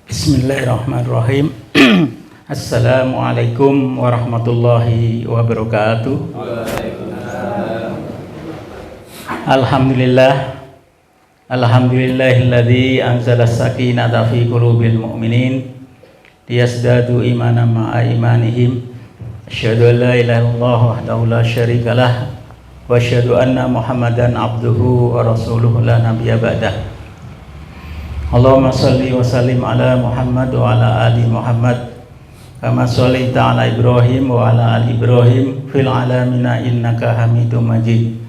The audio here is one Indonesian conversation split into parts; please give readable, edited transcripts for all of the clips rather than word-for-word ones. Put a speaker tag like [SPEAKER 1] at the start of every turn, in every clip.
[SPEAKER 1] Bismillahirrahmanirrahim. Assalamualaikum warahmatullahi wabarakatuh. Alhamdulillah. Alhamdulillahilladzi anzala as-sakinata fi qulubil mu'minin liyazdadu imanan ma'a imanihim. Asyhadu an la ilaha illallah wahdahu la syarikalah wa asyhadu anna Muhammadan abduhu wa rasuluhu la nabiyya ba'dah. Allahumma salli wa sallim ala Muhammad wa ala ali Muhammad kama shallaita ala Ibrahim wa ala ali Ibrahim fil alamina innaka Hamidum Majid.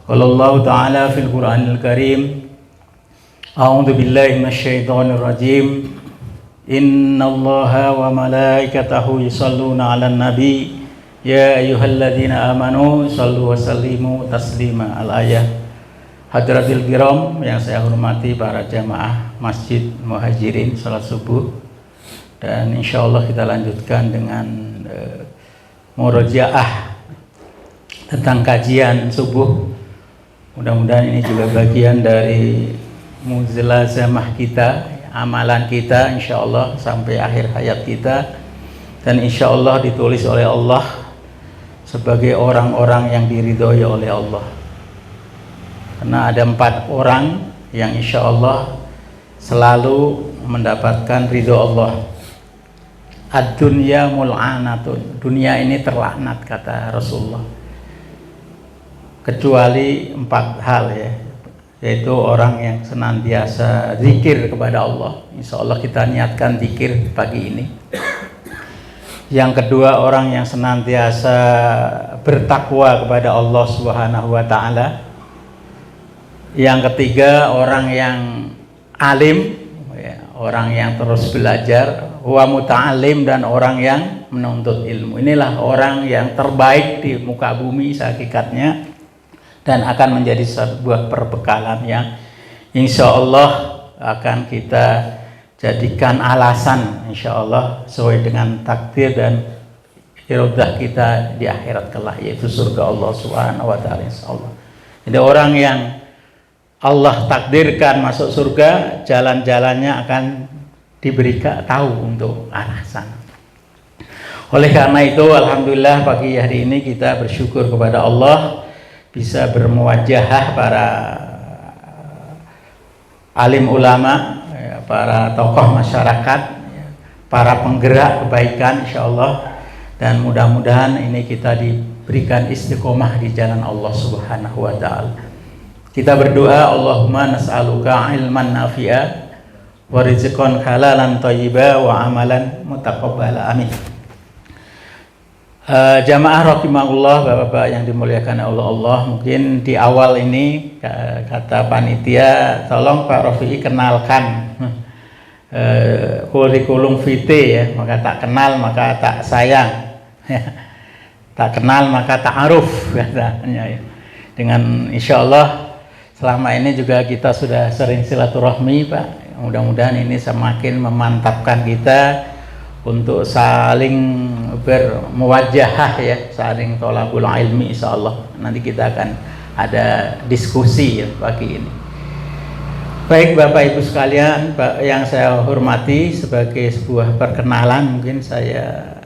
[SPEAKER 1] Qala Allah ta'ala fil Qur'anil Karim, a'udzu billahi minasyaitonir rajim. Innallaha wa malaikatahu yusholluna 'alan nabi ya ayyuhalladzina amanu shallu wa sallimu taslima. Al-ayah. Hadratil kiram yang saya hormati para jamaah Masjid Muhajirin salat subuh, dan insya Allah kita lanjutkan dengan murojaah tentang kajian subuh. Mudah-mudahan ini juga bagian dari muzalazamah kita, amalan kita insya Allah sampai akhir hayat kita, dan insya Allah ditulis oleh Allah sebagai orang-orang yang diridhoi oleh Allah. Karena ada 4 orang yang insya Allah selalu mendapatkan ridho Allah. Ad-dunya mul'anatun, dunia ini terlaknat kata Rasulullah, kecuali 4 hal ya, yaitu orang yang senantiasa zikir kepada Allah. Insya Allah kita niatkan zikir pagi ini. Yang kedua, orang yang senantiasa bertakwa kepada Allah Subhanahu wa Ta'ala. Yang ketiga, orang yang alim, orang yang terus belajar, wa muta'alim, dan orang yang menuntut ilmu. Inilah orang yang terbaik di muka bumi hakikatnya, dan akan menjadi sebuah perbekalan yang insya Allah akan kita jadikan alasan insya Allah sesuai dengan takdir dan iradah kita di akhirat kelak, yaitu surga Allah Subhanahu wa Ta'ala insya Allah. Jadi orang yang Allah takdirkan masuk surga, jalan-jalannya akan diberikan tahu untuk arah sana. Oleh karena itu, alhamdulillah pagi hari ini kita bersyukur kepada Allah bisa bermuwajahah para alim ulama, para tokoh masyarakat, para penggerak kebaikan insyaallah, dan mudah-mudahan ini kita diberikan istiqomah di jalan Allah Subhanahu wa Ta'ala. Kita berdoa, Allahumma nas'aluka ilman nafi'a wa rizqan halalan thayyiba wa amalan mutaqabbala. Amin. Jamaah rahimahullah, Bapak-bapak yang dimuliakan oleh Allah, mungkin di awal ini kata panitia, tolong Pak Rofi'i kenalkan kurikulum vitae ya, maka tak kenal maka tak sayang. Tak kenal maka ta'aruf katanya ya. Dengan insyaallah selama ini juga kita sudah sering silaturahmi Pak. Mudah-mudahan ini semakin memantapkan kita untuk saling bermuwajahah ya, saling thalabul ilmi insyaallah. Nanti kita akan ada diskusi ya pagi ini. Baik Bapak Ibu sekalian, Pak yang saya hormati, sebagai sebuah perkenalan mungkin saya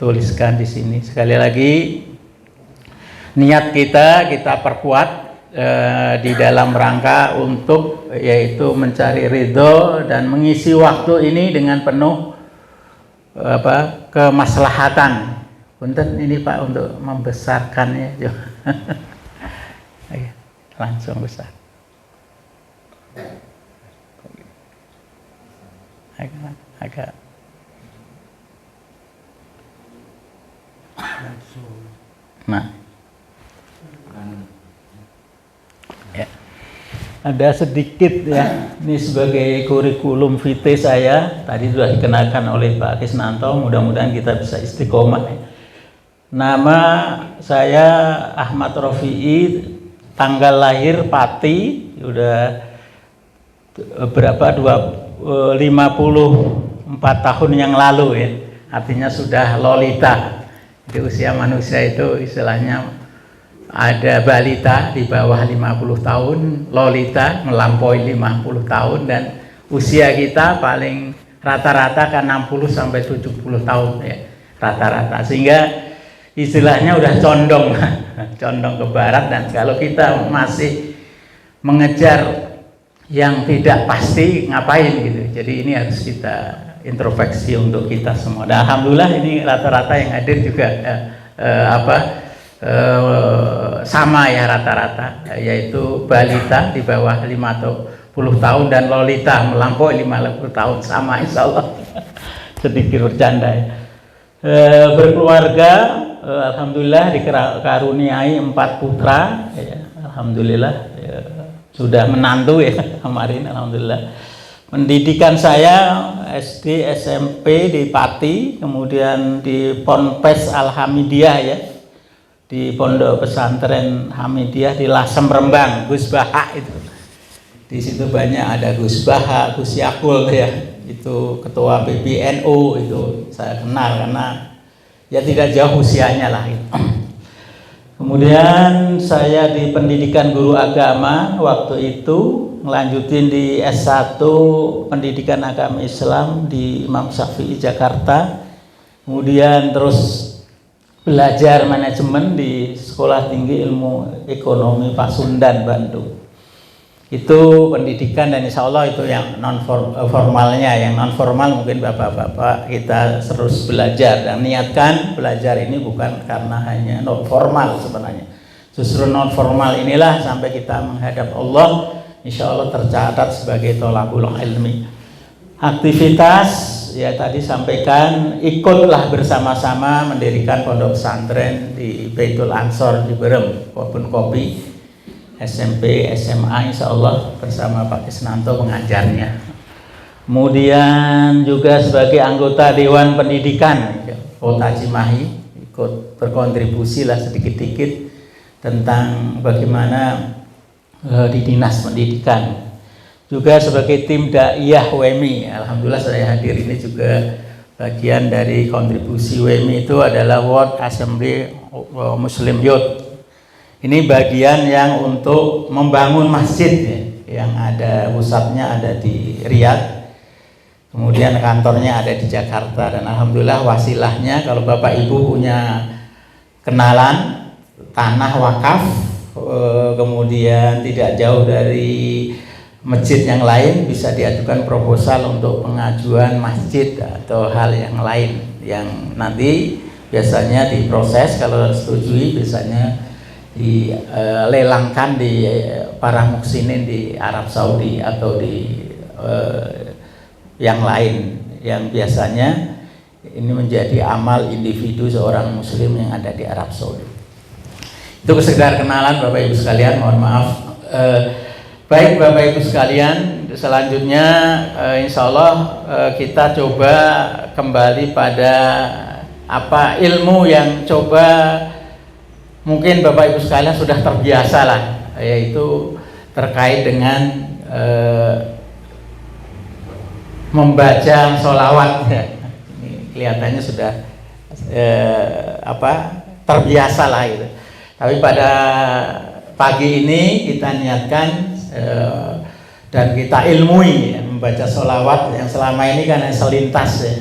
[SPEAKER 1] tuliskan di sini. Sekali lagi niat kita perkuat di dalam rangka untuk yaitu mencari ridho dan mengisi waktu ini dengan penuh kemaslahatan. Punten ini Pak untuk membesarkannya. Langsung besar. Agak. Nah. Ya. Ada sedikit ya, ini sebagai kurikulum vitae saya, tadi sudah dikenalkan oleh Pak Kisnanto, mudah-mudahan kita bisa istiqomah ya. Nama saya Ahmad Rofi'i, tanggal lahir Pati, udah berapa, 54 tahun yang lalu ya, artinya sudah lolita. Di usia manusia itu istilahnya ada balita di bawah 50 tahun, lolita melampaui 50 tahun, dan usia kita paling rata-rata kan 60 sampai 70 tahun ya rata-rata, sehingga istilahnya udah condong condong ke barat. Dan kalau kita masih mengejar yang tidak pasti, ngapain gitu. Jadi ini harus kita introspeksi untuk kita semua. Dan alhamdulillah ini rata-rata yang hadir juga sama ya rata-rata, yaitu balita di bawah 50 tahun dan lolita melampaui 50 tahun, sama insya Allah. Sedikit bercanda ya. Berkeluarga, alhamdulillah dikaruniai 4 putra ya, alhamdulillah ya, sudah menantu ya kemarin, alhamdulillah. Pendidikan saya SD SMP di Pati, kemudian di Ponpes Al-Hamidiyah ya, di Pondok Pesantren Hamidiyah di Lasem Rembang, Gus Baha itu. Di situ banyak ada Gus Baha, Gus Yakul ya, itu ketua PBNU, itu saya kenal karena ya tidak jauh usianya lah itu. Kemudian saya di pendidikan guru agama waktu itu, ngelanjutin di S1 pendidikan agama Islam di Imam Syafi'i Jakarta. Kemudian terus belajar manajemen di Sekolah Tinggi Ilmu Ekonomi Pasundan Bandung. Itu pendidikan, dan insya Allah itu yang non formalnya. Yang non formal mungkin bapak-bapak kita terus belajar dan niatkan belajar ini bukan karena hanya non formal sebenarnya. Justru non formal inilah sampai kita menghadap Allah, insya Allah tercatat sebagai tholabul ilmi. Aktivitas ya tadi sampaikan, ikutlah bersama-sama mendirikan pondok pesantren di Baitul Ansor di Berem, Kebun Kopi. SMP, SMA insya Allah bersama Pak Isnanto pengajarnya. Kemudian juga sebagai anggota Dewan Pendidikan Kota Cimahi, ikut berkontribusi lah sedikit-sedikit tentang bagaimana di Dinas Pendidikan. Juga sebagai tim Daiyah WMI, alhamdulillah saya hadir ini juga bagian dari kontribusi WMI itu adalah World Assembly Muslim Youth. Ini bagian yang untuk membangun masjid ya, yang ada pusatnya ada di Riyadh, kemudian kantornya ada di Jakarta. Dan alhamdulillah wasilahnya, kalau Bapak Ibu punya kenalan tanah wakaf, kemudian tidak jauh dari masjid yang lain, bisa diajukan proposal untuk pengajuan masjid atau hal yang lain yang nanti biasanya diproses. Kalau setujui biasanya dilelangkan di para muksinin di Arab Saudi atau di yang lain, yang biasanya ini menjadi amal individu seorang muslim yang ada di Arab Saudi. Itu sekedar kenalan Bapak Ibu sekalian, mohon maaf. Baik Bapak Ibu sekalian, selanjutnya insya Allah kita coba kembali pada apa ilmu yang coba mungkin Bapak Ibu sekalian sudah terbiasa lah, yaitu terkait dengan membaca sholawat. Ini kelihatannya sudah terbiasa lah gitu. Tapi pada pagi ini kita niatkan dan kita ilmui ya, membaca sholawat yang selama ini kan selintas ya.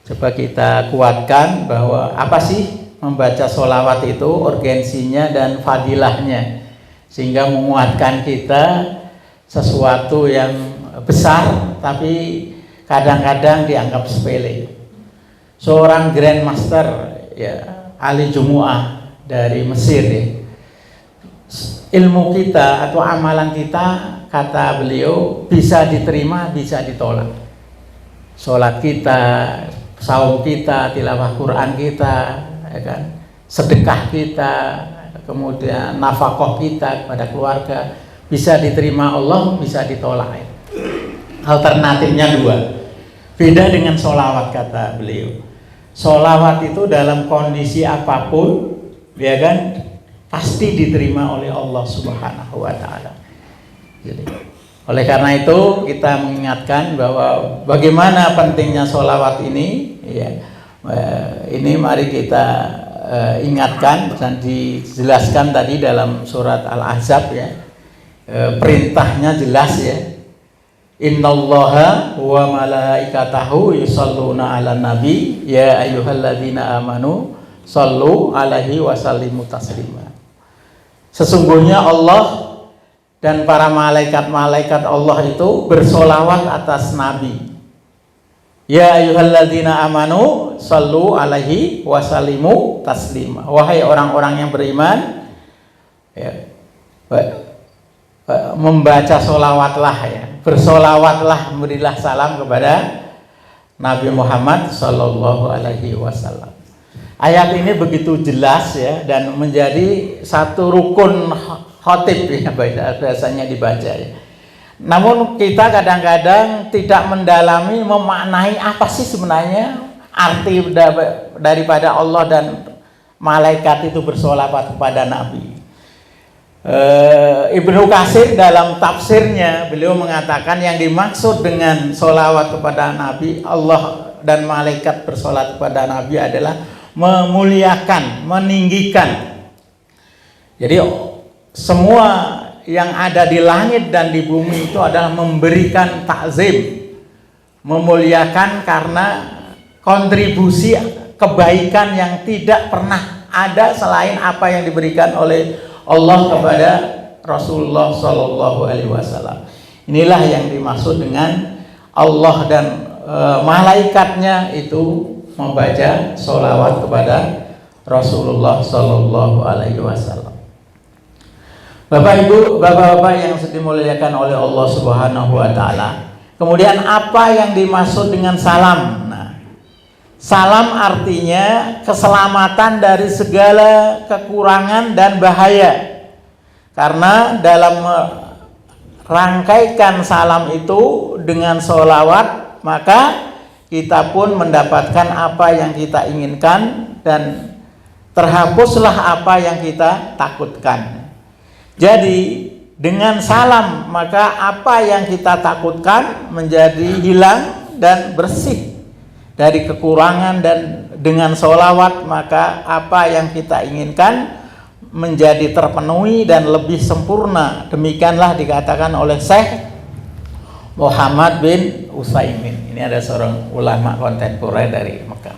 [SPEAKER 1] Coba kita kuatkan bahwa apa sih membaca sholawat itu, urgensinya dan fadilahnya, sehingga menguatkan kita sesuatu yang besar tapi kadang-kadang dianggap sepele. Seorang grandmaster ya, Ali Jumu'ah dari Mesir ya, ilmu kita atau amalan kita, kata beliau, bisa diterima bisa ditolak. Sholat kita, saum kita, tilawah Quran kita ya kan, sedekah kita, kemudian nafkah kita kepada keluarga, bisa diterima Allah, bisa ditolak. Alternatifnya dua. Beda dengan sholawat, kata beliau. Sholawat itu dalam kondisi apapun, ya kan, pasti diterima oleh Allah Subhanahu wa Ta'ala. Jadi, oleh karena itu kita mengingatkan bahwa bagaimana pentingnya sholawat ini ya. Ini mari kita ingatkan dan dijelaskan tadi dalam surat Al-Ahzab ya, perintahnya jelas ya, Innallaha wa malaikatahu yusholluna 'alan nabi ya ayyuhalladzina amanu shollu 'alaihi wa sallimu taslima. Sesungguhnya Allah dan para malaikat-malaikat Allah itu bersolawat atas Nabi. Ya ayyuhalladzina amanu shollu 'alaihi wa sallimu taslima. Wahai orang-orang yang beriman, ya, membaca solawatlah, ya, bersolawatlah, berilah salam kepada Nabi Muhammad Sallallahu Alaihi Wasallam. Ayat ini begitu jelas, ya, dan menjadi satu rukun khotib, ya, biasanya dibaca, ya. Namun kita kadang-kadang tidak mendalami, memaknai apa sih sebenarnya arti daripada Allah dan malaikat itu bersolawat kepada Nabi. Ibnu Katsir dalam tafsirnya beliau mengatakan yang dimaksud dengan solawat kepada Nabi, Allah dan malaikat bersolat kepada Nabi adalah memuliakan, meninggikan. Jadi semua yang ada di langit dan di bumi itu adalah memberikan takzim, memuliakan karena kontribusi kebaikan yang tidak pernah ada selain apa yang diberikan oleh Allah kepada Rasulullah Sallallahu Alaihi Wasallam. Inilah yang dimaksud dengan Allah dan malaikatnya itu membaca sholawat kepada Rasulullah Sallallahu Alaihi Wasallam. Bapak Ibu, Bapak-bapak yang dimuliakan oleh Allah Subhanahu Wa Taala. Kemudian apa yang dimaksud dengan salam? Salam artinya keselamatan dari segala kekurangan dan bahaya. Karena dalam merangkaikan salam itu dengan sholawat, maka kita pun mendapatkan apa yang kita inginkan dan terhapuslah apa yang kita takutkan. Jadi dengan salam maka apa yang kita takutkan menjadi hilang dan bersih dari kekurangan, dan dengan sholawat maka apa yang kita inginkan menjadi terpenuhi dan lebih sempurna. Demikianlah dikatakan oleh Syekh Muhammad bin Utsaimin. Ini ada seorang ulama kontemporer dari Mekah.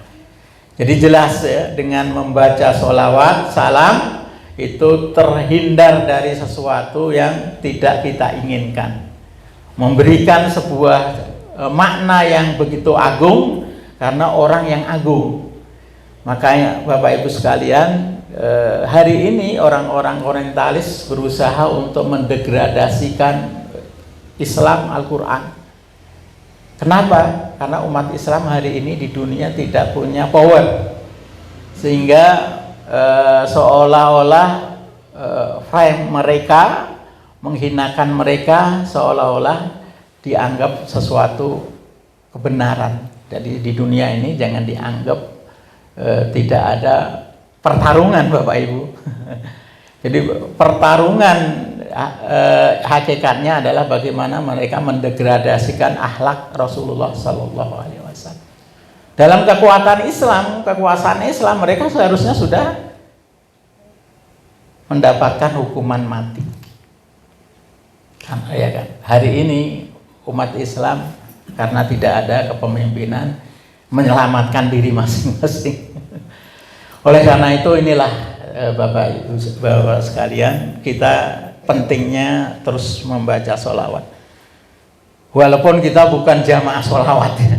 [SPEAKER 1] Jadi jelas, ya, dengan membaca sholawat, salam itu terhindar dari sesuatu yang tidak kita inginkan, memberikan sebuah makna yang begitu agung karena orang yang agung. Makanya Bapak Ibu sekalian, hari ini orang-orang orientalis berusaha untuk mendegradasikan Islam Al-Quran. Kenapa? Karena umat Islam hari ini di dunia tidak punya power, sehingga seolah-olah frame mereka, menghinakan mereka, seolah-olah dianggap sesuatu kebenaran. Jadi di dunia ini jangan dianggap tidak ada pertarungan, Bapak Ibu. Jadi pertarungan hakikatnya adalah bagaimana mereka mendegradasikan akhlak Rasulullah Sallallahu Alaihi Wasallam. Dalam kekuatan Islam, kekuasaan Islam, mereka seharusnya sudah mendapatkan hukuman mati. Ya kan? Hari ini umat Islam karena tidak ada kepemimpinan menyelamatkan diri masing-masing. Oleh karena itu inilah Bapak Ibu Bapak sekalian, kita pentingnya terus membaca sholawat. Walaupun kita bukan jamaah sholawat, ya.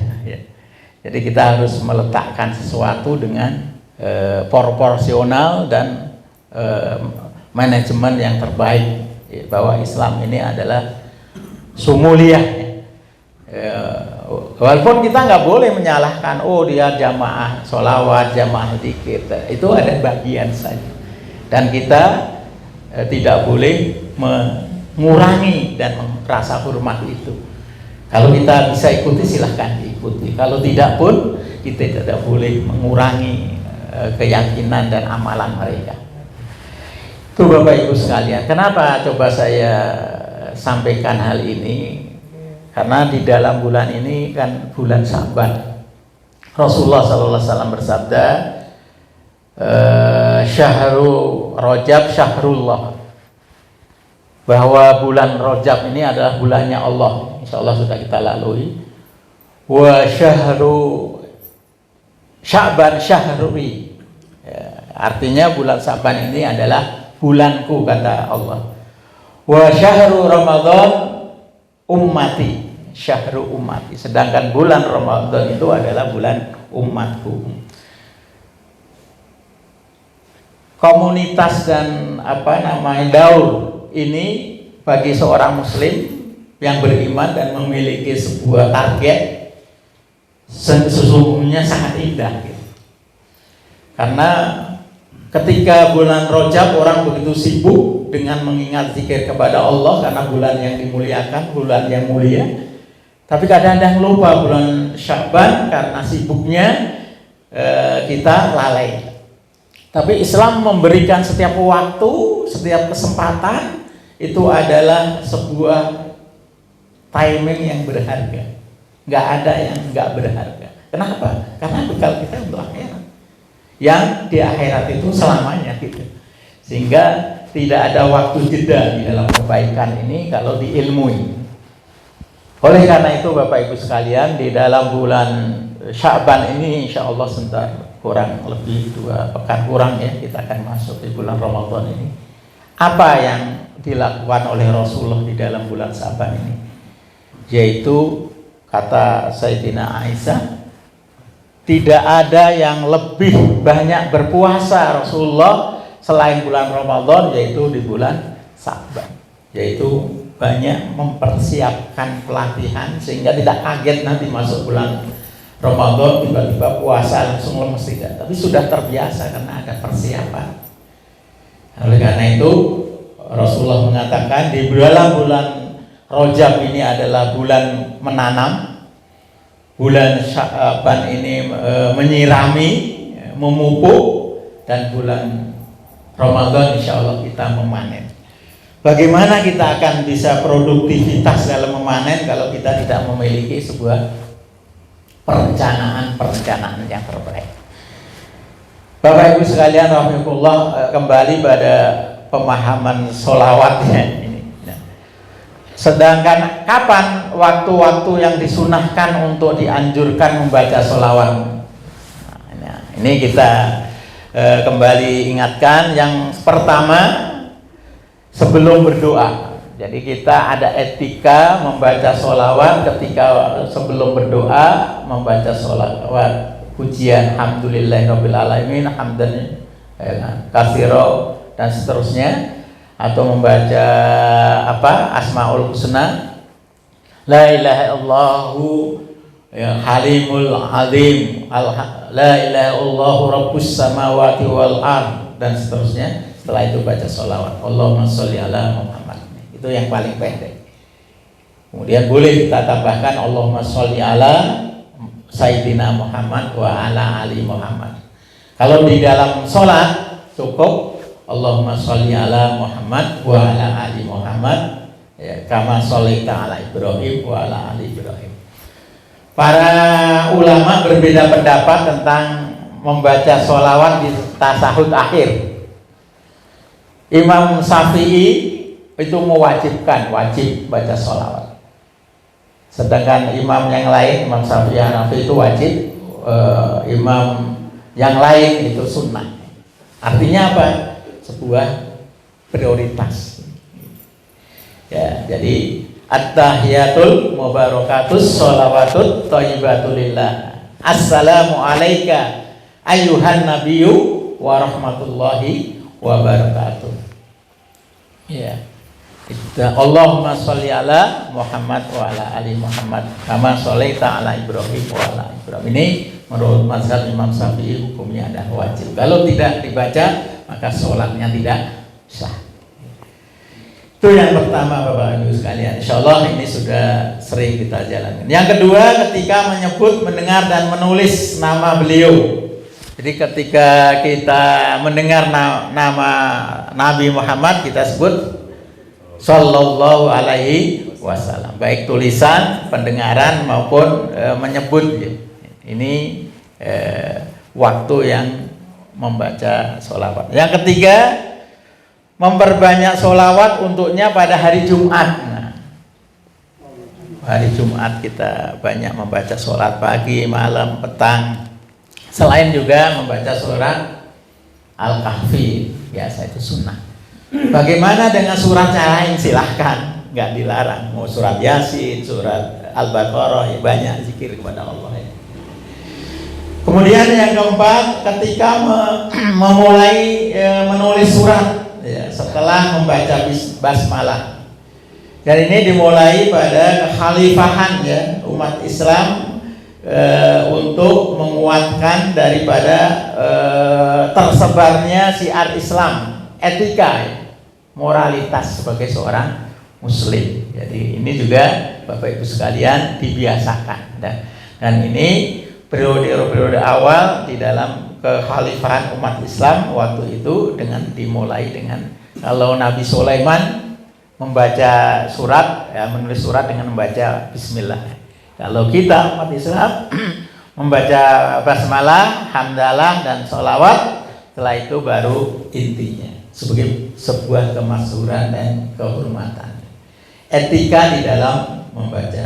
[SPEAKER 1] Jadi kita harus meletakkan sesuatu dengan proporsional dan manajemen yang terbaik, ya, bahwa Islam ini adalah sumuliyah. Walaupun kita nggak boleh menyalahkan, oh dia jamaah sholawat, jamaah zikir, itu ada bagian saja, dan kita tidak boleh mengurangi dan merasa hormat itu. Kalau kita bisa ikuti silahkan diikuti, kalau tidak pun kita tidak boleh mengurangi keyakinan dan amalan mereka. Itu Bapak Ibu sekalian, kenapa coba saya sampaikan hal ini? Karena di dalam bulan ini kan bulan Sya'ban. Rasulullah SAW bersabda, Syahrul Rajab syahrullah. bahwa bulan Rajab ini adalah bulannya Allah. Insya Allah sudah kita lalui. Wa syahru Sya'ban syahruri, ya, artinya bulan Sya'ban ini adalah bulanku, kata Allah. Wa syahru Ramadan ummati, syahru ummati, sedangkan bulan Ramadan itu adalah bulan umatku. Komunitas dan daur ini bagi seorang muslim yang beriman dan memiliki sebuah target sesungguhnya sangat indah gitu. Karena ketika bulan Rajab orang begitu sibuk dengan mengingat zikir kepada Allah karena bulan yang dimuliakan, bulan yang mulia. Tapi kadang-kadang lupa bulan Sya'ban karena sibuknya kita lalai. Tapi Islam memberikan setiap waktu, setiap kesempatan itu adalah sebuah timing yang berharga. Nggak ada yang nggak berharga. Kenapa? Karena bekal kita untuk akhirat. Yang di akhirat itu selamanya gitu. Sehingga tidak ada waktu jeda di dalam kebaikan ini kalau diilmui. Oleh karena itu Bapak Ibu sekalian, di dalam bulan Sya'ban ini insya Allah sebentar kurang lebih 2 pekan kurang ya, kita akan masuk di bulan Ramadan ini. Apa yang dilakukan oleh Rasulullah di dalam bulan Sya'ban ini? Yaitu kata Sayyidina Aisyah, tidak ada yang lebih banyak berpuasa Rasulullah selain bulan Ramadan, yaitu di bulan Sya'ban. Yaitu banyak mempersiapkan pelatihan sehingga tidak kaget nanti masuk bulan Ramadan tiba-tiba puasa langsung lemes, tidak. Tapi sudah terbiasa karena ada persiapan. Oleh karena itu Rasulullah mengatakan di dalam bulan Rajab ini adalah bulan menanam, bulan Sya'ban ini menyirami, memupuk, dan bulan Ramadan insya Allah kita memanen. Bagaimana kita akan bisa produktivitas dalam memanen kalau kita tidak memiliki sebuah perencanaan yang terbaik? Bapak Ibu sekalian rahimahullah, kembali pada pemahaman sholawatnya. Sedangkan kapan waktu-waktu yang disunahkan untuk dianjurkan membaca sholawat? Nah, ini kita kembali ingatkan. Yang pertama, sebelum berdoa. Jadi kita ada etika membaca sholawat ketika sebelum berdoa, membaca sholawat pujian Alhamdulillahirabbil alamin, hamdan katsira dan seterusnya. Atau membaca Asmaul Husna, la ilaha illallahu halimul azim, la ilaha illallahu rabbus samawati wal ard, dan seterusnya. Setelah itu baca sholawat Allahumma sholli ala Muhammad. Itu yang paling pendek. Kemudian boleh kita tambahkan Allahumma sholli ala Sayyidina Muhammad wa ala ali Muhammad. Kalau di dalam sholat cukup Allahumma sholli ala Muhammad wa ala ali Muhammad, ya, kama sholaita ala Ibrahim wa ala ali Ibrahim. Para ulama berbeda pendapat tentang membaca sholawat di tasahud akhir. Imam Syafi'i itu mewajibkan, wajib baca sholawat. Sedangkan imam yang lain, Imam Syafi'i Hanafi itu wajib, imam yang lain itu sunnah. Artinya apa? Sebuah prioritas. Ya, jadi at-tahiyatul mubarakatus sholawatut thayyibatulillah. Assalamu alayka ayyuhan nabiyyu wa rahmatullahi wa barakatuh. Ya. Allahumma sholli ala Muhammad wa ala ali Muhammad kama sholaita ala Ibrahim wa ala Ibrahim. Ini menurut mazhab Imam Syafi'i hukumnya adalah wajib. Kalau tidak dibaca maka sholatnya tidak sah. Itu yang pertama Bapak Ibu sekalian. Insya Allah ini sudah sering kita jalankan. Yang kedua, ketika menyebut, mendengar dan menulis nama beliau. Jadi ketika kita mendengar nama Nabi Muhammad, kita sebut Sallallahu alaihi wasallam, baik tulisan, pendengaran maupun menyebut. Ini waktu yang membaca sholawat. Yang ketiga, memperbanyak sholawat untuknya pada hari Jumat. Nah, hari Jumat kita banyak membaca sholat pagi, malam, petang. Selain juga membaca surat Al-Kahfi, biasa itu sunnah. Bagaimana dengan surat yang lain? Silahkan, nggak dilarang. Mau surat Yasin, surat Al-Baqarah, ya banyak zikir kepada Allah ya. Kemudian yang keempat, ketika memulai menulis surat ya, setelah membaca basmalah. Dan ini dimulai pada kekhalifahan ya umat Islam untuk menguatkan daripada tersebarnya syiar Islam, etika, ya, moralitas sebagai seorang Muslim. Jadi ini juga Bapak Ibu sekalian dibiasakan dan ini periode awal di dalam kekhalifahan umat Islam waktu itu dengan dimulai dengan kalau Nabi Sulaiman membaca surat ya, menulis surat dengan membaca bismillah. Kalau kita umat Islam membaca basmalah, hamdalah dan sholawat, setelah itu baru intinya sebagai sebuah kemaksuran dan kehormatan. Etika di dalam membaca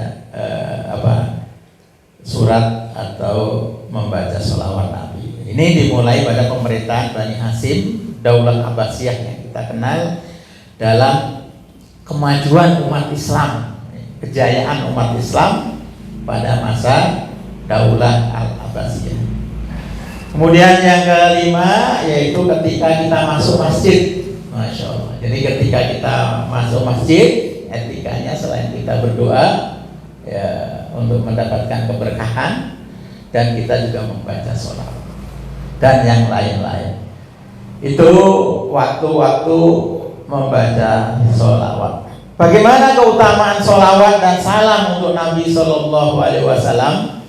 [SPEAKER 1] surat atau membaca sholawat Nabi. Ini dimulai pada pemerintahan Bani Hasyim, Daulah Abbasiyah yang kita kenal dalam kemajuan umat Islam, kejayaan umat Islam pada masa Daulah Al-Abbasiyah. Kemudian yang kelima yaitu ketika kita masuk masjid, Masya Allah. Jadi ketika kita masuk masjid, etikanya selain kita berdoa ya, untuk mendapatkan keberkahan dan kita juga membaca sholawat dan yang lain-lain. Itu waktu-waktu membaca sholawat. Bagaimana keutamaan sholawat dan salam untuk Nabi Shallallahu Alaihi Wasallam?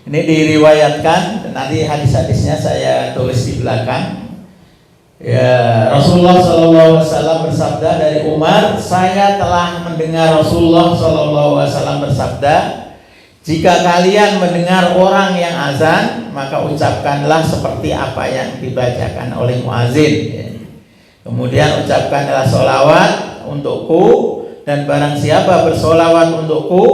[SPEAKER 1] Ini diriwayatkan, nanti hadis-hadisnya saya tulis di belakang. Ya, Rasulullah Shallallahu Alaihi Wasallam bersabda dari Umar, saya telah mendengar Rasulullah Shallallahu Alaihi Wasallam bersabda, jika kalian mendengar orang yang azan, maka ucapkanlah seperti apa yang dibacakan oleh muazin. Ya. Kemudian ucapkanlah sholawat untukku, dan barang siapa bersolawat untukku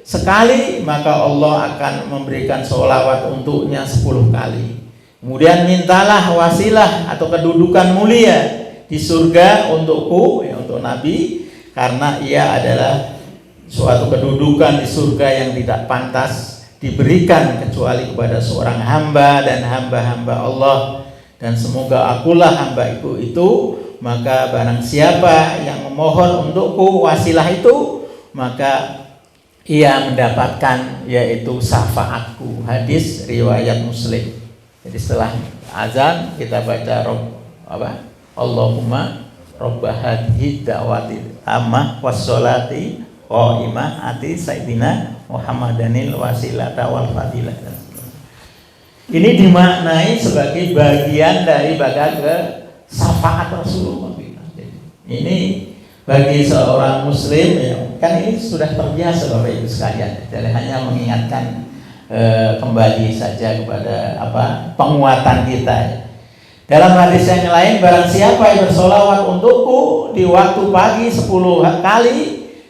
[SPEAKER 1] sekali, maka Allah akan memberikan sholawat untuknya 10 kali. Kemudian mintalah wasilah atau kedudukan mulia di surga untukku, ya, untuk Nabi, karena ia adalah suatu kedudukan di surga yang tidak pantas diberikan kecuali kepada seorang hamba dan hamba-hamba Allah, dan semoga akulah hamba itu. Maka barang siapa yang memohon untukku wasilah itu, maka ia mendapatkan yaitu syafaatku. Hadis riwayat Muslim. Jadi setelah azan kita baca Allahumma robba hadhihi da'wati ammah wassolati qaimah ati sayyidina Muhammadanil wasilata wal fadilah. Ini dimaknai sebagai bagian dari syafaat Rasulullah. Ini bagi seorang Muslim ya, kan ini sudah terbiasa Bapak Ibu sekalian. Jadi hanya mengingatkan kembali saja kepada penguatan kita. Dalam hadis yang lain, barang siapa yang bersolawat untukku di waktu pagi 10 kali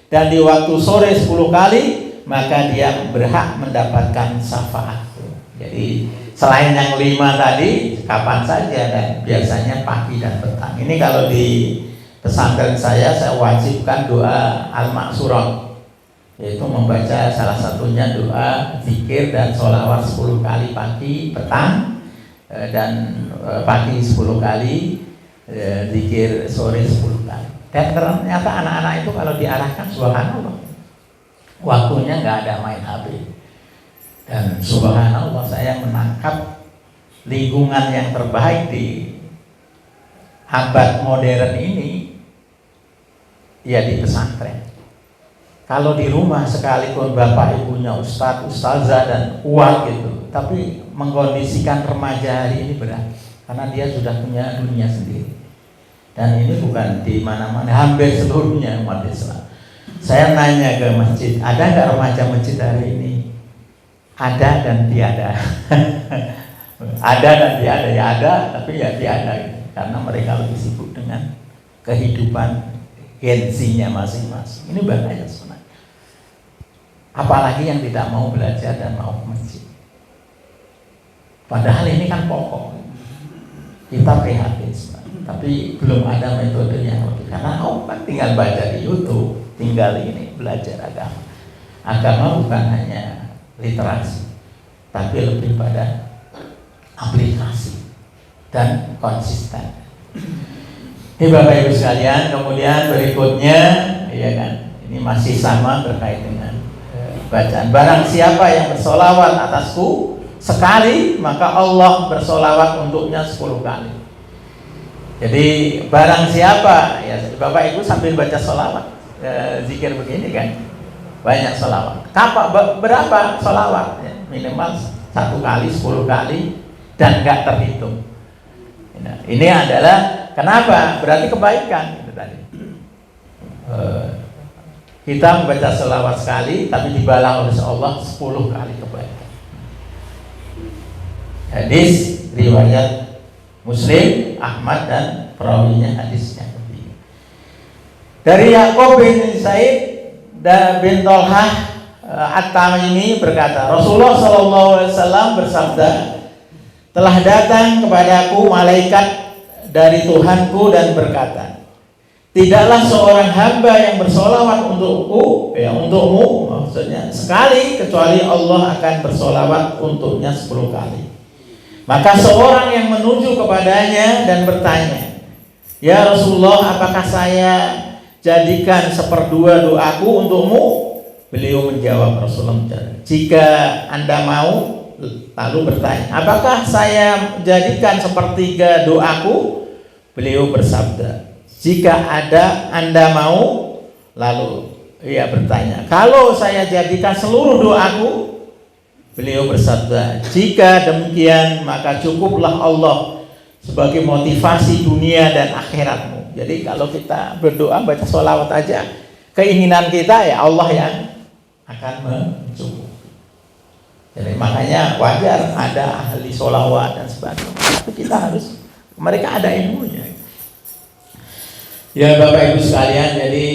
[SPEAKER 1] dan di waktu sore 10 kali, maka dia berhak mendapatkan syafaatku. Jadi selain yang 5 tadi, kapan saja, dan biasanya pagi dan petang. Ini kalau di pesantren saya wajibkan doa al-maksurah, yaitu membaca salah satunya doa zikir dan sholawat 10 kali pagi, petang, dan pagi 10 kali, zikir sore 10 kali. Dan ternyata anak-anak itu kalau diarahkan, subhanallah, waktunya nggak ada main HP. Dan subhanallah, saya menangkap lingkungan yang terbaik di abad modern ini ya di pesantren. Kalau di rumah sekalipun bapak ibunya ustadz, ustazah dan kuat gitu, tapi mengkondisikan remaja hari ini berat karena dia sudah punya dunia sendiri. Dan ini bukan di mana-mana, hampir seluruhnya umat Islam. Saya nanya ke masjid, ada nggak remaja masjid hari ini? Ada dan tiada. Ada dan tiada, ya ada tapi ya tiada gitu. Karena mereka lebih sibuk dengan kehidupan gensinya masing-masing. Ini bahaya sebenarnya. Apalagi yang tidak mau belajar dan mau ke masjid. Padahal ini kan pokok. Kita prihatin sebenarnya. Tapi belum ada metode yang lebih. Karena kan tinggal baca di YouTube, tinggal ini belajar agama. Agama bukan hanya literasi, tapi lebih pada aplikasi dan konsisten. Ini Bapak Ibu sekalian, kemudian berikutnya, ya kan, ini masih sama terkait dengan bacaan. Barang siapa yang bersolawat atasku sekali, maka Allah bersolawat untuknya 10 kali. Jadi barang siapa, ya Bapak Ibu sambil baca solawat, zikir begini kan, banyak solawat. Berapa solawat? Ya, minimal 1 kali, 10 kali, dan nggak terhitung. Nah, ini adalah kenapa? Berarti kebaikan itu tadi. Kita membaca selawat sekali, tapi dibalas oleh Allah 10 kali kebaikan. Hadis riwayat Muslim, Ahmad, dan perawinya hadisnya. Dari Yaqub bin Said dan bin Tolhah At-Tamimi berkata, Rasulullah SAW bersabda, telah datang kepadaku malaikat dari Tuhanku dan berkata, tidaklah seorang hamba yang bersolawat untukku, ya untukmu maksudnya sekali, kecuali Allah akan bersolawat untuknya 10 kali. Maka seorang yang menuju kepadanya dan bertanya, ya Rasulullah, apakah saya jadikan 1/2 doaku untukmu? Beliau menjawab, Rasulullah, jika Anda mau. Lalu bertanya, apakah saya jadikan 1/3 doaku? Beliau bersabda, jika Anda mau. Lalu ia bertanya, kalau saya jadikan seluruh doaku? Beliau bersabda, jika demikian maka cukuplah Allah sebagai motivasi dunia dan akhiratmu. Jadi kalau kita berdoa baca sholawat aja, keinginan kita ya Allah yang akan mencukupi. Jadi makanya wajar ada ahli sholawat dan sebagainya. Tapi kita harus, mereka ada ilmunya. Ya Bapak Ibu sekalian, jadi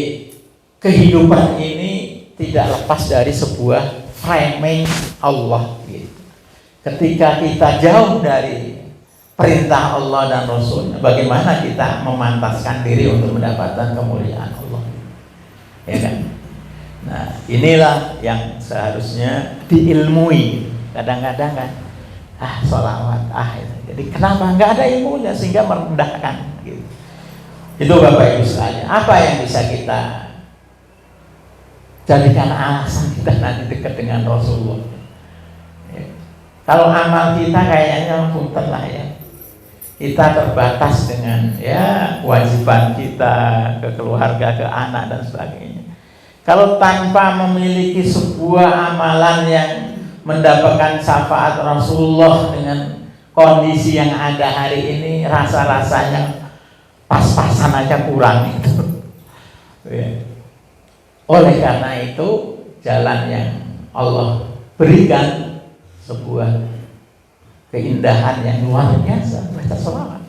[SPEAKER 1] kehidupan ini tidak lepas dari sebuah framing Allah gitu. Ketika kita jauh dari perintah Allah dan Rasulnya, bagaimana kita memantaskan diri untuk mendapatkan kemuliaan Allah, ya kan? Nah, inilah yang seharusnya diilmui. Kadang-kadang kan, sholawat, jadi kenapa nggak ada ilmunya sehingga merendahkan gitu. Itu Bapak Ibu sekalian, apa yang bisa kita jadikan alasan kita nanti dekat dengan Rasulullah. Ya. Kalau amal kita kayaknya punten lah ya, kita terbatas dengan ya kewajiban kita ke keluarga, ke anak dan sebagainya. Kalau tanpa memiliki sebuah amalan yang mendapatkan syafaat Rasulullah dengan kondisi yang ada hari ini, rasa-rasanya pas-pasan aja kurang itu. Ya. Oleh karena itu, jalan yang Allah berikan sebuah keindahan yang luar biasa, baca sholawat.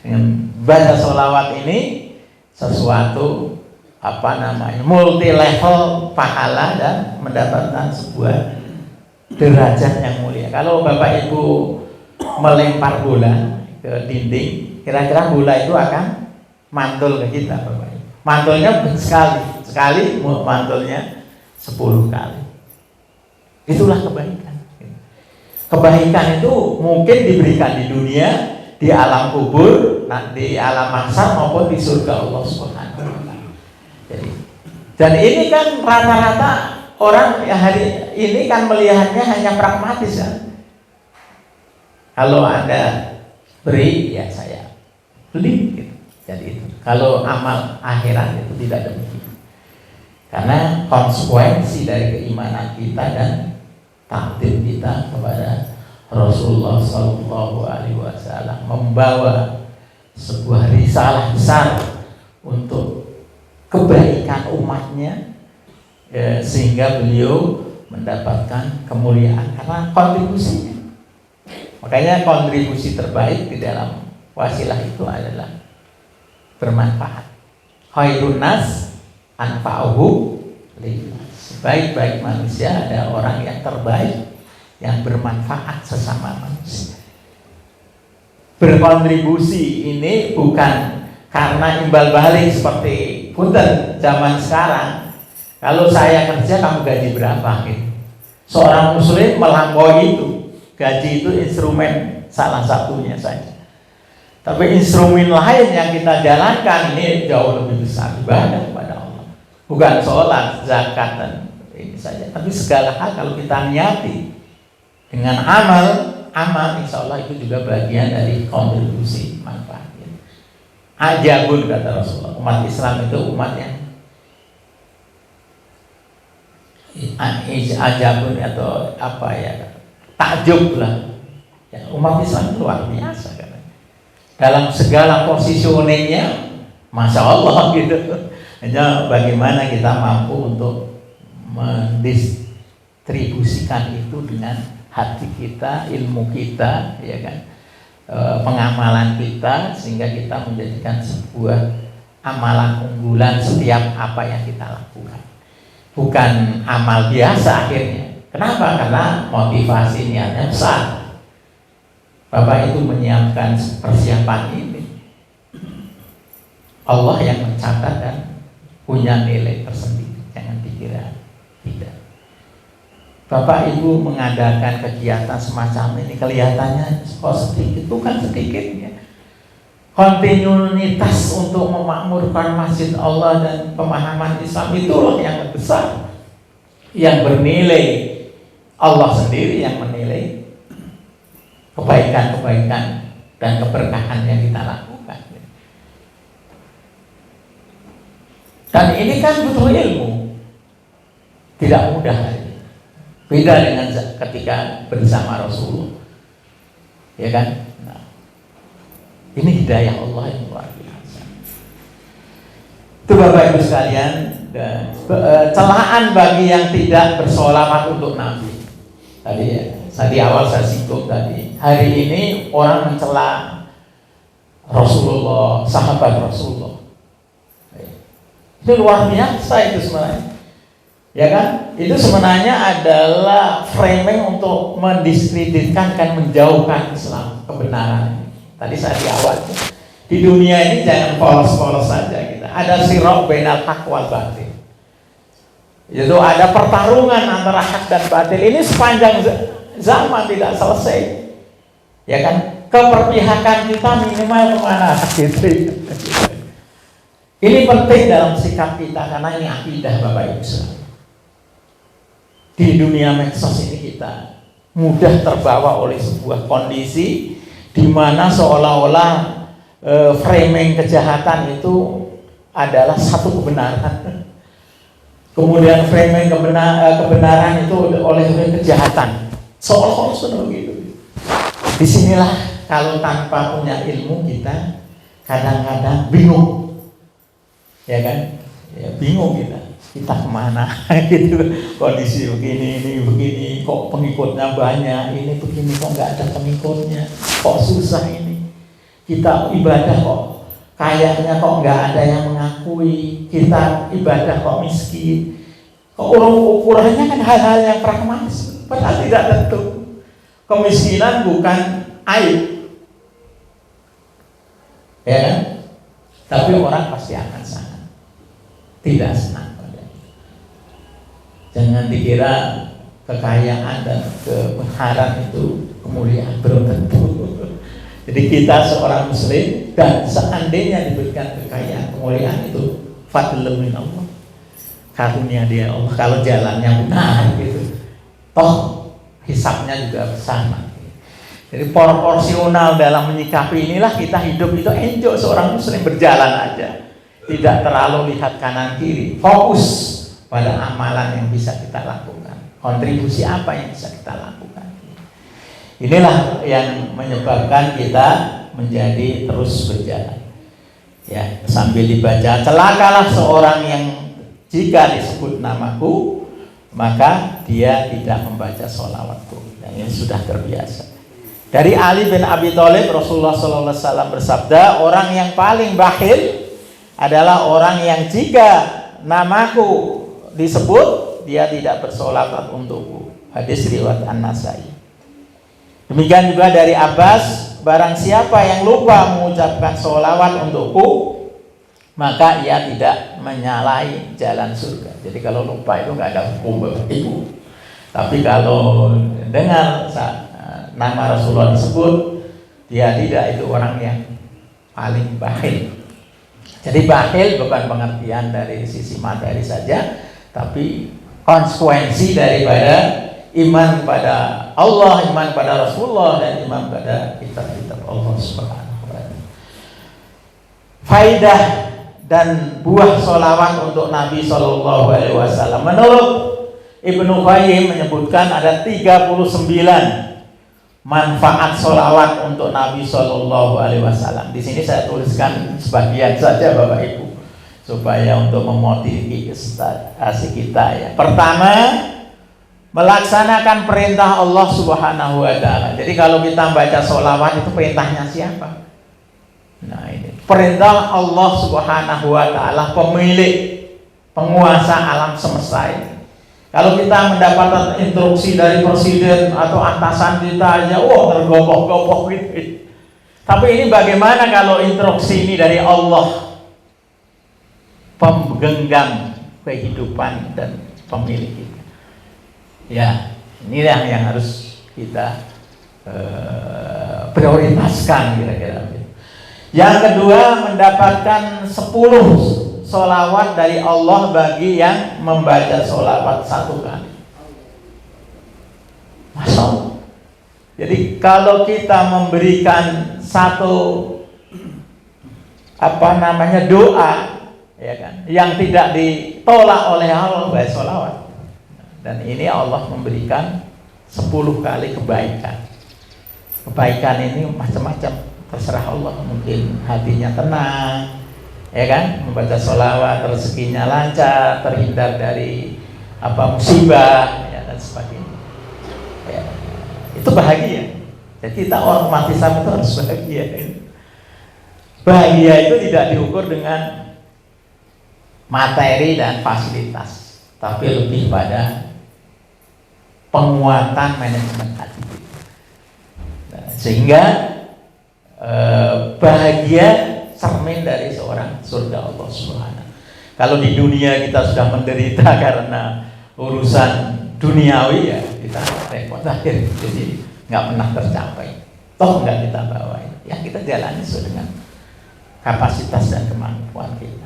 [SPEAKER 1] Dengan baca sholawat ini sesuatu multi level pahala dan mendapatkan sebuah derajat yang mulia. Kalau Bapak Ibu melempar bola ke dinding, kira-kira bola itu akan mantul ke kita, Bapak Ibu. Mantulnya sekali mantulnya 10 kali. Itulah kebaikan. Kebaikan itu mungkin diberikan di dunia, di alam kubur, di alam mahsyar maupun di surga Allah Subhanahu wa taala. Dan ini kan rata-rata orang yang hari ini kan melihatnya hanya pragmatis kan. Kalau Anda beri, ya saya beli gitu. Jadi itu. Kalau amal akhirat itu tidak demikian. Karena konsekuensi dari keimanan kita dan takdir kita kepada Rasulullah Sallallahu Alaihi Wasallam membawa sebuah risalah besar untuk kebaikan umatnya, sehingga beliau mendapatkan kemuliaan karena kontribusinya. Makanya kontribusi terbaik di dalam wasilah itu adalah bermanfaat. Khairun nas anfa'uhum linnas. Sebaik-baik manusia ada orang yang terbaik yang bermanfaat sesama manusia. Berkontribusi ini bukan karena imbal balik seperti punten zaman sekarang. Kalau saya kerja kamu gaji berapa gitu. Seorang muslim melampaui itu. Gaji itu instrumen salah satunya saja. Tapi instrumen lain yang kita jalankan ini jauh lebih besar, ibadah kepada Allah. Bukan sholat, zakat dan ini saja. Tapi segala hal kalau kita niati dengan amal insya Allah itu juga bagian dari kontribusi manfaat. Ajabun kata Rasulullah, umat Islam itu umat yang ajabun atau apa ya, takjub lah ya, umat Islam luar biasa kan. Dalam segala positioningnya Masya Allah gitu. Hanya bagaimana kita mampu untuk mendistribusikan itu dengan hati kita, ilmu kita, ya kan, pengamalan kita, sehingga kita menjadikan sebuah amalan unggulan setiap apa yang kita lakukan. Bukan amal biasa akhirnya. Kenapa? Karena motivasi niatnya besar. Bapak itu menyiapkan persiapan ini. Allah yang mencatat dan punya nilai tersendiri. Jangan dikira tidak. Bapak Ibu mengadakan kegiatan semacam ini kelihatannya kok sedikit, bukan sedikit ya. Kontinuitas untuk memakmurkan masjid Allah dan pemahaman Islam itulah yang besar, yang bernilai. Allah sendiri yang menilai kebaikan-kebaikan dan keberkahan yang kita lakukan. Dan ini kan butuh ilmu, tidak mudah. Beda dengan ketika bersama Rasulullah, ya kan? Nah, ini hidayah Allah yang luar biasa. Itu Bapak Ibu sekalian, celaan bagi yang tidak bersolawat untuk Nabi. Tadi awal saya singgung tadi. Hari ini orang mencela Rasulullah, sahabat Rasulullah. Itu luar biasa itu sebenarnya. Ya kan? Itu sebenarnya adalah framing untuk mendiskreditkan dan menjauhkan Islam, kebenaran. Tadi saya di awal, di dunia ini jangan polos-polos saja kita. Ada sirok bainal haq wal batil. Itu ada pertarungan antara hak dan batil. Ini sepanjang zaman tidak selesai. Ya kan? Keperpihakan kita minimal kemana gitu. Ini penting dalam sikap kita karena ini akidah Bapak Ibu sekalian. Di dunia medsos ini kita mudah terbawa oleh sebuah kondisi di mana seolah-olah framing kejahatan itu adalah satu kebenaran. Kemudian framing kebenaran itu oleh kejahatan. Seolah-olah sudah begitu. Disinilah kalau tanpa punya ilmu kita kadang-kadang bingung, ya kan? Ya, bingung kita kemana gitu. Kondisi begini, ini begini, kok pengikutnya banyak, ini begini kok nggak ada pengikutnya, kok susah ini. Kita ibadah kok kayaknya kok nggak ada yang mengakui, kita ibadah kok miskin. Kok ukurannya kan hal-hal yang pragmatis, padahal tidak tentu. Kemiskinan bukan aib, ya kan? Tapi orang pasti akan sangat tidak senang pada itu. Jangan dikira kekayaan dan kebenaran itu kemuliaan, belum tentu. Jadi kita seorang muslim dan seandainya diberikan kekayaan, kemuliaan itu fadlun min Allah, karunia dia Allah kalau jalannya benar gitu. Toh hisabnya juga bersama. Jadi proporsional dalam menyikapi inilah kita hidup itu enjoy seorang muslim, berjalan aja, tidak terlalu lihat kanan kiri, fokus pada amalan yang bisa kita lakukan, kontribusi apa yang bisa kita lakukan. Inilah yang menyebabkan kita menjadi terus berjalan. Ya, sambil dibaca, celakalah seorang yang jika disebut namaku maka dia tidak membaca sholawatku. Dan ini sudah terbiasa. Dari Ali bin Abi Thalib, Rasulullah SAW bersabda, orang yang paling bakhil adalah orang yang jika namaku disebut dia tidak bersolawat untukku. Hadis riwayat An-Nasai. Demikian juga dari Abbas, barang siapa yang lupa mengucapkan solawat untukku, maka ia tidak menyalahi jalan surga. Jadi kalau lupa itu nggak ada hukum Bapak Ibu. Tapi kalau dengar nama Rasulullah disebut, dia tidak, itu orang yang paling bakhil. Jadi bakhil bukan pengertian dari sisi materi saja, tapi konsekuensi daripada iman pada Allah, iman pada Rasulullah, dan iman pada kitab-kitab Allah Subhanahu wa ta'ala. Faidah dan buah sholawat untuk Nabi Shallallahu Alaihi Wasallam. Menurut Ibnu Qayyim menyebutkan ada 39 manfaat sholawat untuk Nabi Shallallahu Alaihi Wasallam. Di sini saya tuliskan sebagian saja Bapak Ibu, supaya untuk memotivasi kita ya. Pertama, melaksanakan perintah Allah Subhanahu wa ta'ala. Jadi kalau kita baca sholawat itu perintahnya siapa? Nah ini perintah Allah Subhanahu wa ta'ala, pemilik, penguasa alam semesta ini. Kalau kita mendapatkan instruksi dari presiden atau atasan kita aja, tergopoh-gopoh gitu. Tapi ini bagaimana kalau instruksi ini dari Allah, penggenggam kehidupan dan pemilik kita? Ya, inilah yang harus kita prioritaskan kira-kira. Yang kedua, mendapatkan 10 sholawat dari Allah bagi yang membaca sholawat 1 kali. Masya Allah. Jadi kalau kita memberikan satu doa, ya kan, yang tidak ditolak oleh Allah, baik sholawat. Dan ini Allah memberikan 10 kali kebaikan. Kebaikan ini macam-macam, terserah Allah. Mungkin hatinya tenang, ya kan, membaca sholawat, rezekinya lancar, terhindar dari musibah, ya, dan sebagainya. Ya, itu bahagia. Jadi kita orang umat Islam itu harus bahagia. Bahagia itu tidak diukur dengan materi dan fasilitas, tapi lebih pada penguatan manajemen hati. Sehingga bahagia cermin dari seorang surga Allah Subhanahu. Kalau di dunia kita sudah menderita karena urusan duniawi, ya kita repot akhir, jadi nggak pernah tercapai. Toh nggak kita bawa, ya kita jalani sesuai dengan kapasitas dan kemampuan kita.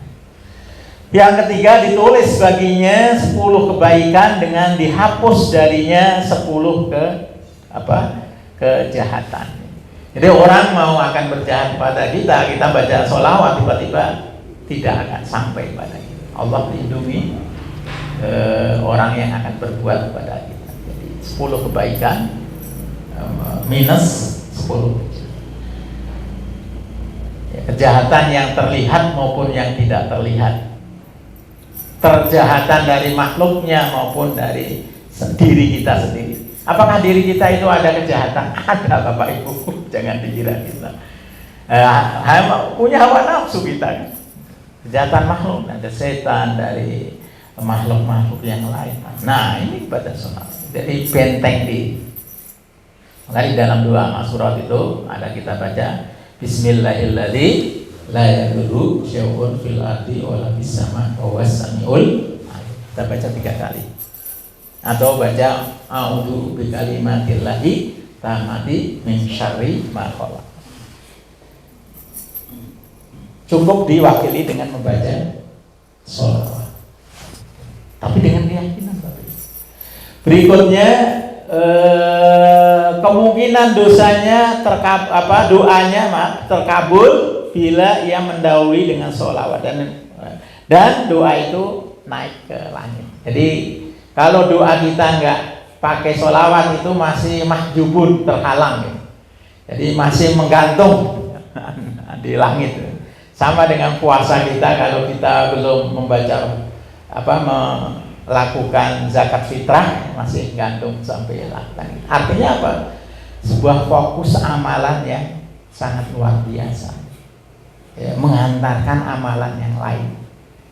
[SPEAKER 1] Yang ketiga, ditulis baginya 10 kebaikan dengan dihapus darinya 10 kejahatan. Jadi orang mau akan berjahat pada kita baca sholawat, tiba-tiba tidak akan sampai pada kita. Allah lindungi orang yang akan berbuat kepada kita. Jadi 10 kebaikan minus 10 ya, kejahatan yang terlihat maupun yang tidak terlihat, kejahatan dari makhluknya maupun dari diri kita sendiri. Apakah diri kita itu ada kejahatan? Ada Bapak Ibu, jangan dikira kita punya hawa nafsu kita. Kejahatan makhluk, ada setan, dari makhluk-makhluk yang lain. Nah ini pada sholat, jadi benteng di. Makanya dalam doa Masurat itu ada kita baca Bismillahilladzi la yadurru syai'un fil ardi wala fis sama' wa huwas samiul alim. Kita baca 3 kali. Atau baca a'udzu bikalimatillahi tammati min syarri ma khalaq. Cukup diwakili dengan membaca sholawat, tapi dengan keyakinan. Berikutnya kemungkinan dosanya doanya terkabul bila ia mendahului dengan sholawat, dan doa itu naik ke langit. Jadi kalau doa kita nggak pakai sholawat itu masih mahjubun, terhalang ya. Jadi masih menggantung di langit. Sama dengan puasa kita, kalau kita belum membaca melakukan zakat fitrah masih gantung sampai langit. Artinya apa? Sebuah fokus amalan yang sangat luar biasa. ya, mengantarkan amalan yang lain,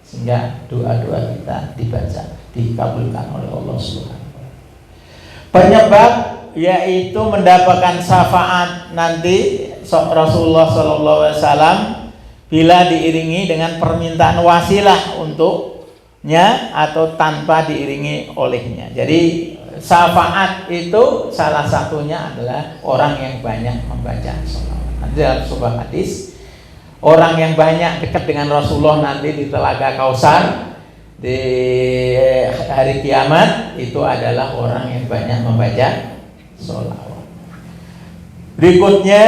[SPEAKER 1] sehingga doa-doa kita dibaca, dikabulkan oleh Allah Subhanahu wa Ta'ala. Penyebab yaitu mendapatkan syafaat nanti Rasulullah SAW bila diiringi dengan permintaan wasilah untuknya atau tanpa diiringi olehnya. Jadi syafaat itu salah satunya adalah orang yang banyak membaca sholawat. Nanti dalam sebuah hadis, orang yang banyak dekat dengan Rasulullah nanti di Telaga Kausar di hari kiamat itu adalah orang yang banyak membaca sholawat. Berikutnya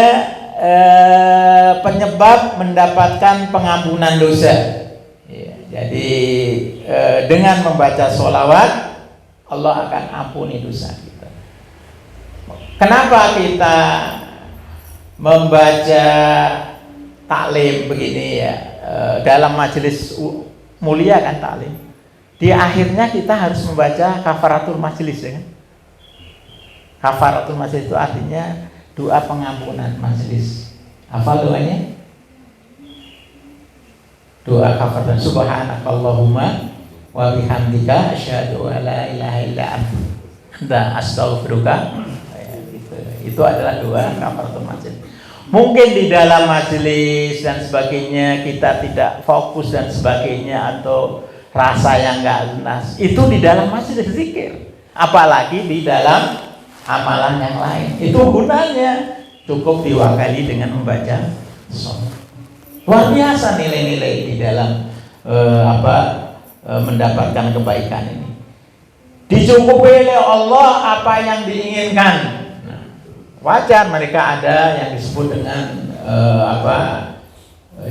[SPEAKER 1] penyebab mendapatkan pengampunan dosa. Ya, jadi dengan membaca sholawat Allah akan ampuni dosa kita. Kenapa kita membaca taklim begini ya, dalam majelis mulia kan taklim. Di akhirnya kita harus membaca kafaratul majelis ya kan? Kafaratul majelis itu artinya doa pengampunan majelis. Hafal doanya? Doa kafaratul subhanakallahumma wa bihamdika asyhadu an la ilaha illa anta astaghfiruka. Itu adalah doa kafaratul majelis. Mungkin di dalam majelis dan sebagainya kita tidak fokus dan sebagainya, atau rasa yang enggak jelas. Itu di dalam majelis zikir. Apalagi di dalam amalan yang lain. Itu gunanya cukup diwakili dengan membaca sholawat. Luar biasa nilai-nilai di dalam mendapatkan kebaikan ini. Dicukupi oleh Allah apa yang diinginkan. Nah, wajar mereka ada yang disebut dengan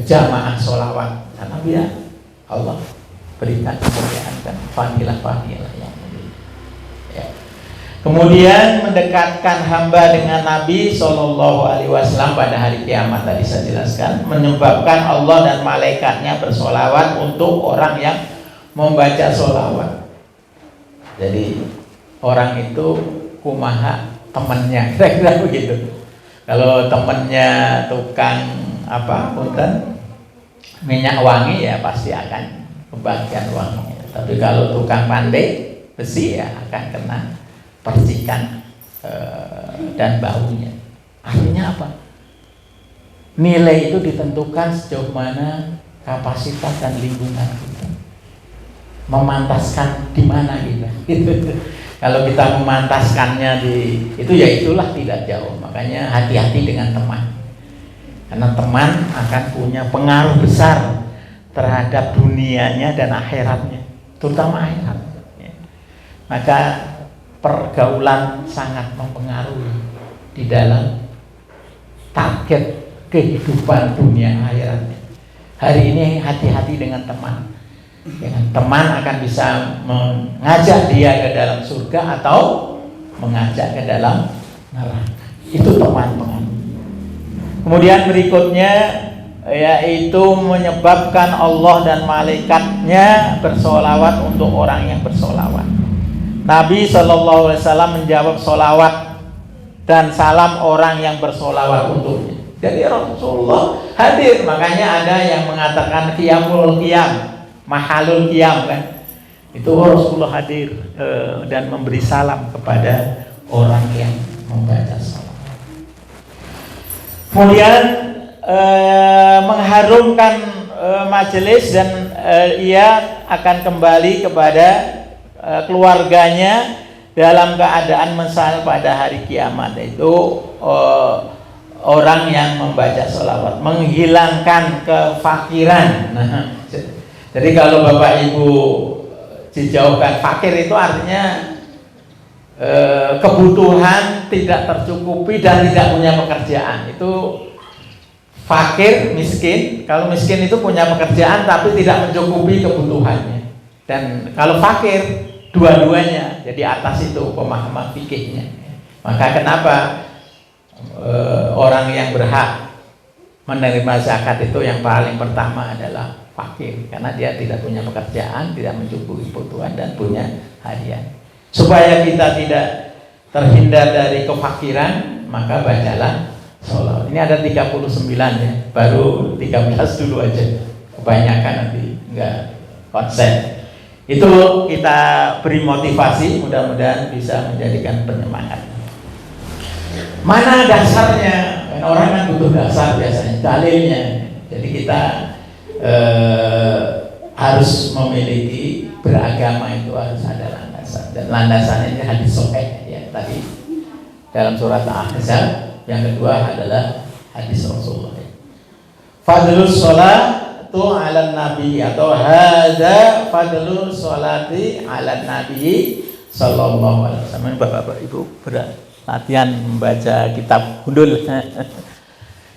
[SPEAKER 1] jamaah sholawat, karena dia Allah berikan kemuliaan dan fadilah yang mulia. Ya. Kemudian mendekatkan hamba dengan Nabi Shallallahu Alaihi Wasallam pada hari kiamat tadi saya jelaskan, menyebabkan Allah dan malaikatnya bersolawat untuk orang yang membaca solawat. Jadi orang itu kumaha temannya, kira-kira begitu. Kalau temannya tukang punten minyak wangi ya pasti akan kebagian wangi. Tapi kalau tukang pandai besi ya akan kena percikan dan baunya. Artinya apa? Nilai itu ditentukan sejauh mana kapasitas dan lingkungan kita. Memantaskan di mana kita. Kalau kita memantaskannya itu ya itulah tidak jauh. Makanya hati-hati dengan teman. Karena teman akan punya pengaruh besar terhadap dunianya dan akhiratnya, terutama akhirat. Maka pergaulan sangat mempengaruhi di dalam target kehidupan dunia akhiratnya. Hari ini hati-hati dengan teman. Dengan teman akan bisa mengajak dia ke dalam surga atau mengajak ke dalam neraka. Itu teman-teman. Kemudian berikutnya yaitu menyebabkan Allah dan malaikatnya bersolawat untuk orang yang bersolawat. Nabi SAW menjawab solawat dan salam orang yang bersolawat untuknya. Jadi Rasulullah hadir, makanya ada yang mengatakan qiyamul qiyam, mahalul qiyam kan. Itu Rasulullah hadir dan memberi salam kepada orang yang membaca salawat. Kemudian mengharumkan majelis dan ia akan kembali kepada keluarganya dalam keadaan mesal pada hari kiamat. Itu orang yang membaca sholawat, menghilangkan kefakiran. Nah, jadi kalau Bapak Ibu dijauhkan fakir itu artinya kebutuhan tidak tercukupi dan tidak punya pekerjaan. Itu fakir, miskin. Kalau miskin itu punya pekerjaan tapi tidak mencukupi kebutuhannya. Dan kalau fakir dua-duanya, jadi atas itu pemahaman fikihnya. Maka kenapa orang yang berhak menerima zakat itu yang paling pertama adalah fakir, karena dia tidak punya pekerjaan, tidak mencukupi kebutuhan dan punya hadiah. Supaya kita tidak terhindar dari kefakiran, maka bacalah sholawat. Ini ada 39 ya, baru 13 dulu aja. Kebanyakan nanti nggak konsen. Itu kita beri motivasi, mudah-mudahan bisa menjadikan penyemangat. Mana dasarnya? Kan orang kan butuh dasar biasanya, dalilnya. Jadi kita harus memiliki beragama, itu harus ada landasan. Dan landasannya ini hadis sahih ya tadi dalam surat Al-Ahzab. Yang kedua adalah hadis Rasulullah. Fadlus sholatu ala nabi, atau hadza fadlus sholati ala nabi sallallahu alaihi wasallam. Bapak-bapak Ibu latihan membaca kitab gundul.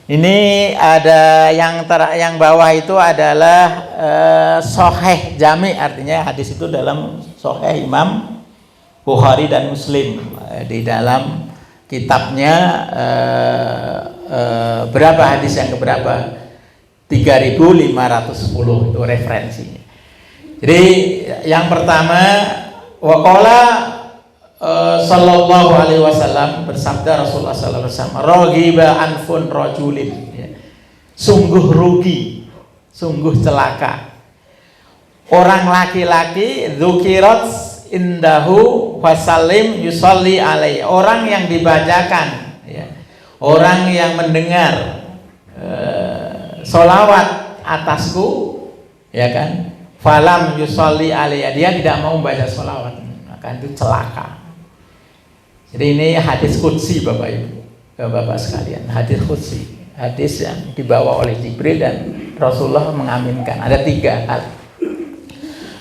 [SPEAKER 1] Ini ada yang bawah itu adalah sahih jami, artinya hadis itu dalam sahih Imam Bukhari dan Muslim. Di dalam kitabnya berapa hadis yang keberapa? 3510 itu referensinya. Jadi yang pertama, waqala sallallahu alaihi wasallam, bersabda Rasulullah sallallahu alaihi wasallam, raghiba anfun rajulin, ya. Sungguh rugi, sungguh celaka orang laki-laki dzukirat indahu wasallim yusalli alaihi, orang yang dibacakan ya, orang yang mendengar sholawat atasku ya kan, falam yusalli alaihi, dia tidak mau membaca sholawat, maka itu celaka. Jadi ini hadis qudsi Bapak Ibu, Bapak sekalian, hadis qudsi, hadis yang dibawa oleh Jibril dan Rasulullah mengaminkan. Ada 3 hal.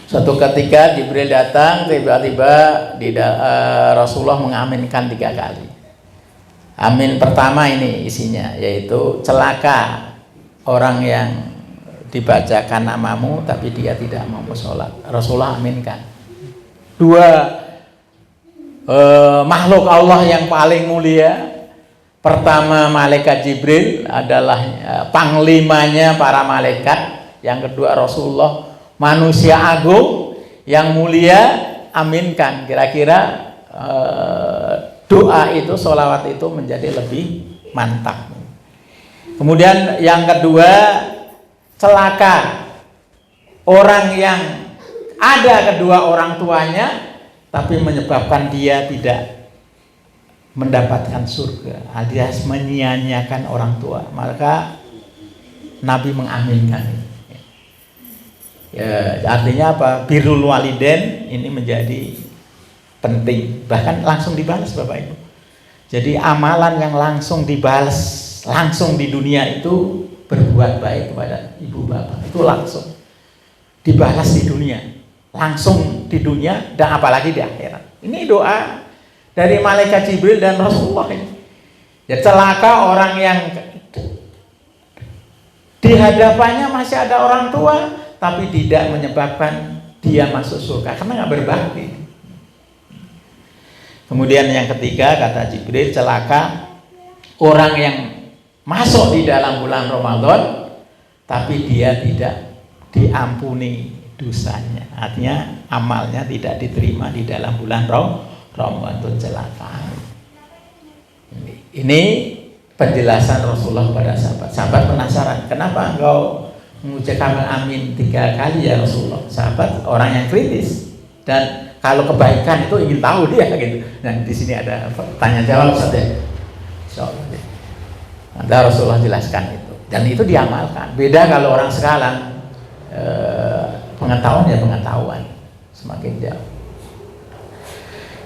[SPEAKER 1] Suatu ketika Jibril datang, tiba-tiba Rasulullah mengaminkan 3 kali. Amin pertama ini isinya, yaitu celaka orang yang dibacakan namamu tapi dia tidak mau sholat. Rasulullah aminkan. 2, makhluk Allah yang paling mulia. Pertama malaikat Jibril adalah panglimanya para malaikat. Yang kedua Rasulullah, manusia agung yang mulia, aminkan. Kira-kira doa itu, sholawat itu menjadi lebih mantap. Kemudian yang kedua, celaka orang yang ada kedua orang tuanya tapi menyebabkan dia tidak mendapatkan surga, alias menyia-nyiakan orang tua. Maka Nabi mengaminkan. Ya, artinya apa? Birrul walidain ini menjadi penting, bahkan langsung dibalas Bapak Ibu. Jadi amalan yang langsung dibalas langsung di dunia itu, berbuat baik kepada ibu bapak itu langsung dibalas di dunia, langsung di dunia, dan apalagi di akhirat. Ini doa dari malaikat Jibril dan Rasulullah ini. Ya, celaka orang yang di hadapannya masih ada orang tua tapi tidak menyebabkan dia masuk surga karena nggak berbakti. Kemudian yang ketiga kata Jibril, celaka orang yang masuk di dalam bulan Ramadan tapi dia tidak diampuni dosanya, artinya amalnya tidak diterima di dalam bulan Ramadan, itu celaka. Ini penjelasan Rasulullah pada sahabat. Sahabat penasaran, kenapa engkau mengucapkan amin 3 kali ya Rasulullah? Sahabat orang yang kritis dan kalau kebaikan itu ingin tahu dia gitu. Dan di sini ada tanya jawab saja. Insyaallah. Ada Rasulullah jelaskan itu, dan itu diamalkan. Beda kalau orang sekarang pengetahuan ya pengetahuan semakin jauh.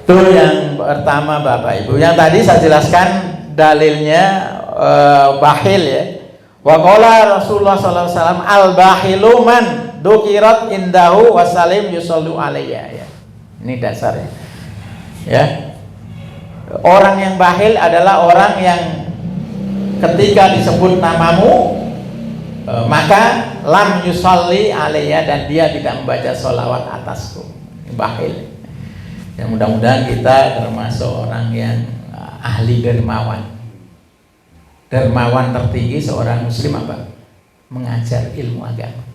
[SPEAKER 1] Itu yang pertama Bapak Ibu. Yang tadi saya jelaskan dalilnya bahil ya. Wa qala Rasulullah sallallahu alaihi wasallam al-bahilu man dukirat indahu wasalim yusallu alayya ya. Ini dasarnya. Ya. Orang yang bahil adalah orang yang ketika disebut namamu maka lam yusalli alayya, dan dia tidak membaca sholawat atasku. Bakhil. Ya, mudah-mudahan kita termasuk orang yang ahli dermawan. Dermawan tertinggi seorang muslim apa? Mengajar ilmu agama.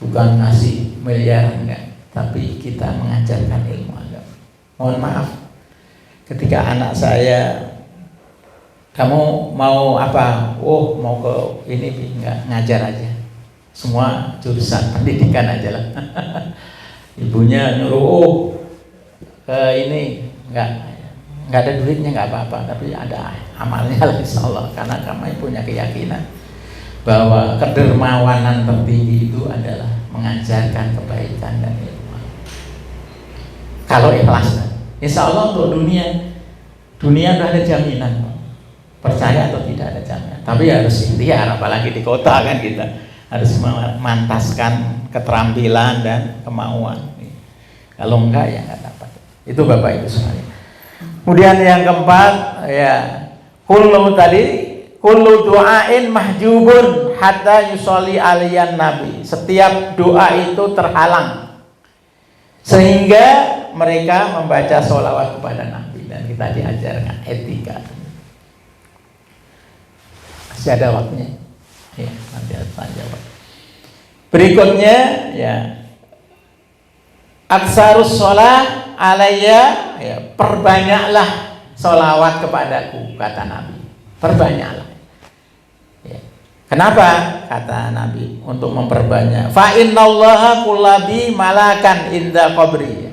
[SPEAKER 1] Bukan ngasih miliaran enggak, tapi kita mengajarkan ilmu agama. Mohon maaf ketika anak saya kamu mau apa? Oh, mau ke ini, enggak, ngajar aja. Semua jurusan pendidikan aja lah. Ibunya nyuruh, oh, ke ini, enggak ada duitnya, enggak apa-apa, tapi ada amalnya lah insyaallah, karena kami punya keyakinan bahwa kedermawanan tertinggi itu adalah mengajarkan kebaikan dan ilmu. Kalau ikhlas, insyaallah untuk dunia sudah ada jaminan. Percaya atau tidak ada jaminan, tapi harus ikhtiar, apalagi di kota kan kita harus memantaskan keterampilan dan kemauan. Kalau enggak ya enggak dapat. Itu Bapak Ibu sekalian. Kemudian yang keempat ya, kullu du'ain mahjubun hatta yusolli alaiyan nabi. Setiap doa itu terhalang sehingga mereka membaca sholawat kepada Nabi, dan kita diajarkan etika. Masih ada waktunya ya, nanti ada tanya jawab. Berikutnya ya, aksarus sholah alayya ya, perbanyaklah sholawat kepadaku, kata Nabi, perbanyaklah ya. Kenapa kata Nabi untuk memperbanyak? Fa innallaha kullabi malakan inda qabri.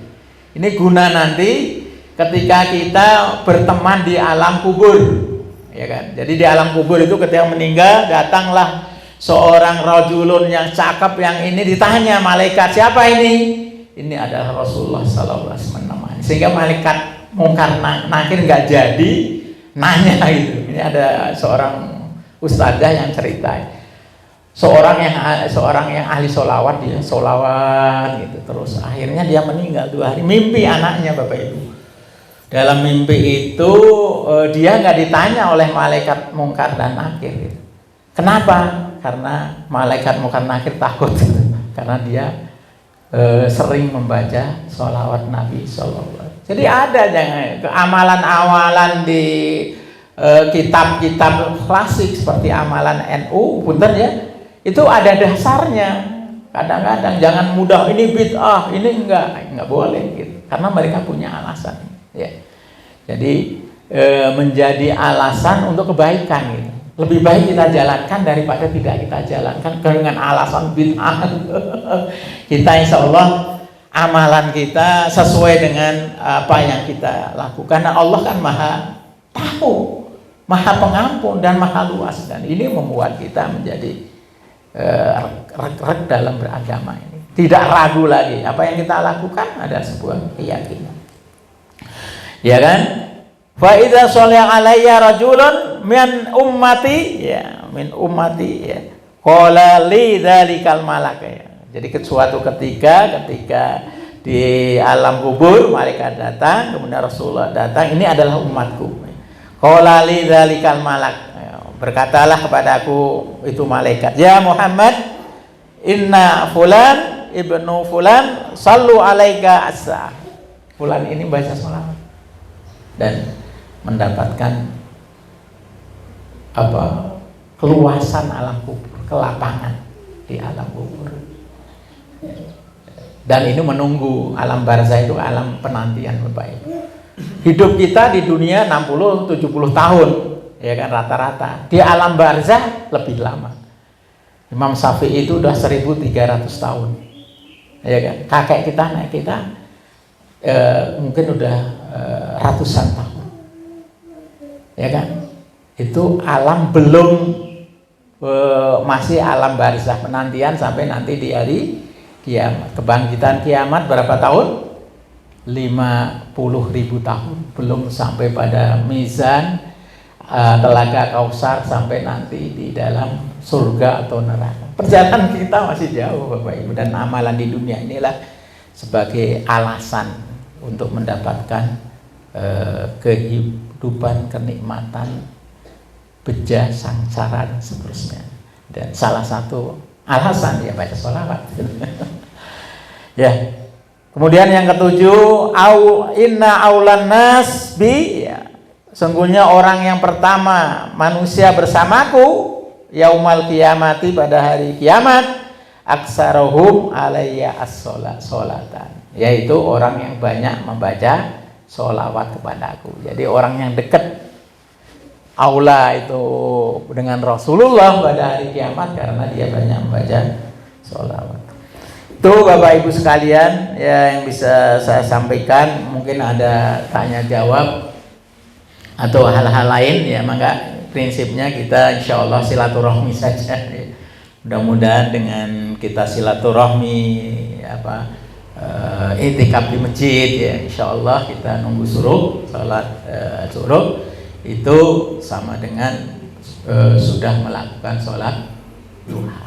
[SPEAKER 1] Ini guna nanti ketika kita berteman di alam kubur, ya kan? Jadi di alam kubur itu ketika meninggal, datanglah seorang rajulun yang cakep, yang ini ditanya malaikat, siapa ini? Ini adalah Rasulullah sallallahu alaihi wasallam. Sehingga malaikat mungkar nakir nggak jadi nanya gitu. Ini ada seorang ustadzah yang cerita, seorang yang ahli sholawat, dia sholawat gitu terus, akhirnya dia meninggal 2 hari, mimpi anaknya Bapak Ibu. Dalam mimpi itu dia nggak ditanya oleh malaikat mungkar dan nakir gitu. Kenapa? Karena malaikat mungkar nakir takut gitu. Karena dia sering membaca sholawat Nabi SAW. Jadi ada amalan-amalan di kitab-kitab klasik seperti amalan NU, punten ya, itu ada dasarnya. Kadang-kadang jangan mudah ini bid'ah, ini enggak boleh gitu. Karena mereka punya alasan ya. Jadi menjadi alasan untuk kebaikan gitu. Lebih baik kita jalankan daripada tidak kita jalankan dengan alasan bid'ah. Kita insya Allah amalan kita sesuai dengan apa yang kita lakukan. Karena Allah kan maha tahu, maha pengampun dan maha luas, dan ini membuat kita menjadi rek dalam beragama ini. Tidak ragu lagi apa yang kita lakukan ada sebuah keyakinan. Ya kan? Fa idza shalla alayya rajulun min ummati ya, qala li dzalikal malak ya. Jadi suatu ketika di alam kubur malaikat datang, kemudian Rasulullah datang, ini adalah umatku. Qala li dzalikal malak, berkatalah kepadaku itu malaikat, ya Muhammad, inna fulan ibnu fulan sallu alaika as-sa'ah. Fulan ini baca sholawat dan mendapatkan keluasan alam kubur, kelapangan di alam kubur. Dan ini menunggu alam barzah, itu alam penantian Bapak Ibu. Hidup kita di dunia 60-70 tahun, ya kan, rata-rata. Di alam barzah lebih lama. Imam Syafi'i itu udah 1300 tahun. Ya kan? Kakek kita, naik kita mungkin udah ratusan tahun. Ya kan? Itu alam belum masih alam barzah, penantian sampai nanti di hari kiamat. Kebangkitan kiamat berapa tahun? 50.000 tahun. Belum sampai pada mizan telaga Kausar, sampai nanti di dalam surga atau neraka. Perjalanan kita masih jauh Bapak Ibu, dan amalan di dunia inilah sebagai alasan untuk mendapatkan kehidupan, kenikmatan, beja, sangsara dan seterusnya. Dan salah satu alasan dia baca sholawat. Ya. Kemudian yang ketujuh, inna aulan nas bi, ya. Sungguhnya orang yang pertama manusia bersamaku yaumal kiamati, pada hari kiamat, aksarohum alayya as-sholatan, yaitu orang yang banyak membaca sholawat kepadaku. Jadi orang yang dekat aula itu dengan Rasulullah pada hari kiamat karena dia banyak membaca sholawat. Itu Bapak Ibu sekalian ya yang bisa saya sampaikan. Mungkin ada tanya jawab atau hal-hal lain ya, maka prinsipnya kita insya Allah silaturahmi saja ya. Mudah-mudahan dengan kita silaturahmi itikaf di masjid ya, insya Allah kita nunggu suruh sholat suruh itu sama dengan sudah melakukan sholat duha.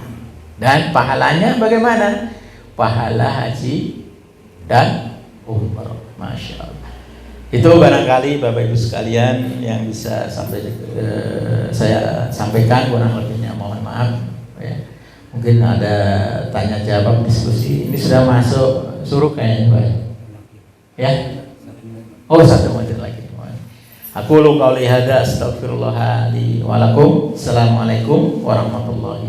[SPEAKER 1] Dan pahalanya bagaimana? Pahala haji dan umrah, masya Allah. Itu barangkali Bapak Ibu sekalian yang bisa saya sampaikan, kurang lebihnya mohon maaf ya. Mungkin ada tanya jawab diskusi. Ini sudah masuk suruh kayaknya Pak ya. Oh, 1 menit lagi. Aku qauli hadza astaghfirullah li wa lakum. Assalamualaikum warahmatullahi